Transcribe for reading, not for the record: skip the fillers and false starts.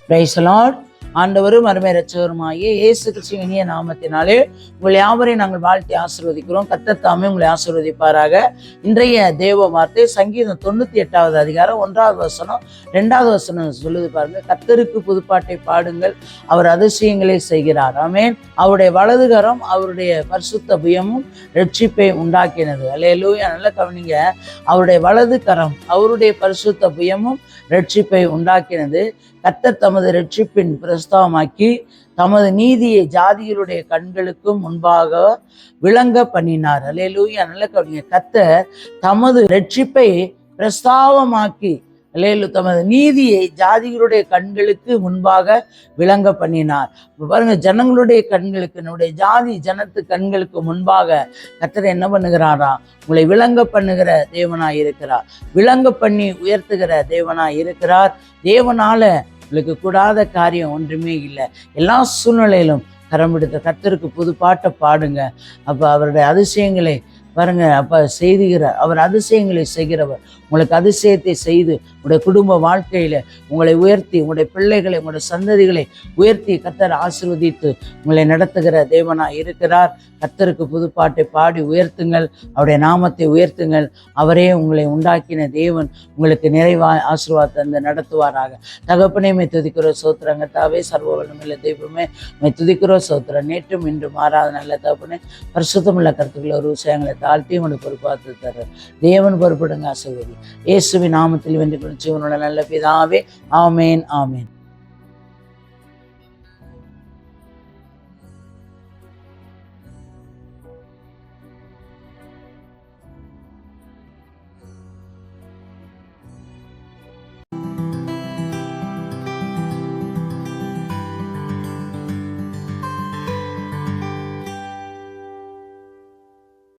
Praise the Lord. ஆண்டவரும் அருமை இரட்சகருமாகிய இயேசு கிறிஸ்துவின் இனிய நாமத்தினாலே உங்கள் யாவரையும் நாங்கள் வாழ்த்தி ஆசீர்வதிக்கிறோம். கர்த்தர் தாமே உங்களை ஆசீர்வதிப்பாராக. இன்றைய தேவ வார்த்தை சங்கீதம் 98வது அதிகாரம் 1வது வசனம் 2வது வசனம் சொல்லுது பாருங்க. கர்த்தருக்கு புதுப்பாட்டை பாடுங்கள், அவர் அதிசயங்களை செய்கிறார். ஆமென். அவருடைய வலதுகரம் அவருடைய பரிசுத்த புயமும் ரட்சிப்பை உண்டாக்கினது. அல்லேலூயா. நல்ல கவனிங்க. அவருடைய வலது கரம் அவருடைய பரிசுத்த புயமும் ரட்சிப்பை உண்டாக்கினது. கர்த்தர் தமது ரட்சிப்பின் பிரஸ்தாவமாக்கி தமது நீதியை ஜாதிகளுடைய கண்களுக்கும் முன்பாக விளங்க பண்ணினார். அல்லேலூயா. நல்ல கவனிங்க. கர்த்தர் தமது ரட்சிப்பை பிரஸ்தாவமாக்கி தமது நீதியை ஜாதிகளுடைய கண்களுக்கு முன்பாக விளங்க பண்ணினார். பாருங்க, ஜனங்களுடைய கண்களுக்கு, நம்முடைய ஜாதி ஜனத்து கண்களுக்கு முன்பாக கர்த்தர் என்ன பண்ணுகிறாரா? உங்களை விளங்க பண்ணுகிற தேவனாய் இருக்கிறார். விளங்க பண்ணி உயர்த்துகிற தேவனாய் இருக்கிறார். தேவனால உங்களுக்கு கூடாத காரியம் ஒன்றுமே இல்லை. எல்லா சூழ்நிலையிலும் கரம் பிடித்த கர்த்தருக்கு புது பாட்டை பாடுங்க. அப்போ அவருடைய அதிசயங்களை பாருங்க. அப்போ செய்துகிறார். அவர் அதிசயங்களை செய்கிறவர். உங்களுக்கு அதிசயத்தை செய்து உங்களுடைய குடும்ப வாழ்க்கையில உங்களை உயர்த்தி, உங்களுடைய பிள்ளைகளை, உங்களுடைய சந்ததிகளை உயர்த்தி கர்த்தர் ஆசீர்வதித்து உங்களை நடத்துகிற தேவனாய் இருக்கிறார். கர்த்தருக்கு புதுப்பாட்டை பாடி உயர்த்துங்கள். அவருடைய நாமத்தை உயர்த்துங்கள். அவரே உங்களை உண்டாக்கின தேவன். உங்களுக்கு நிறைவாய் ஆசீர்வாதத்தை தந்து நடத்துவாராக. தகப்பனே மை துதிக்கிற சோத்திரங்க தாவே, சர்வ வல்லமையுள்ள தெய்வமே மை துதிக்கிற சோத்திரம். நேற்றும் இன்று மாறாத நல்ல தகப்பனே, பரிசுத்தமுள்ள கருத்துக்களை ஒரு விஷயங்களை தாழ்த்தி உங்களுக்கு பொறுப்பாத்து தர தேவன் பொறுப்பிடுங்க. ஆசீர்வதி. இயேசுவின் நாமத்தில் வென்று ஜீவனுள்ள நல்ல பிதாவே. ஆமேன், ஆமேன்.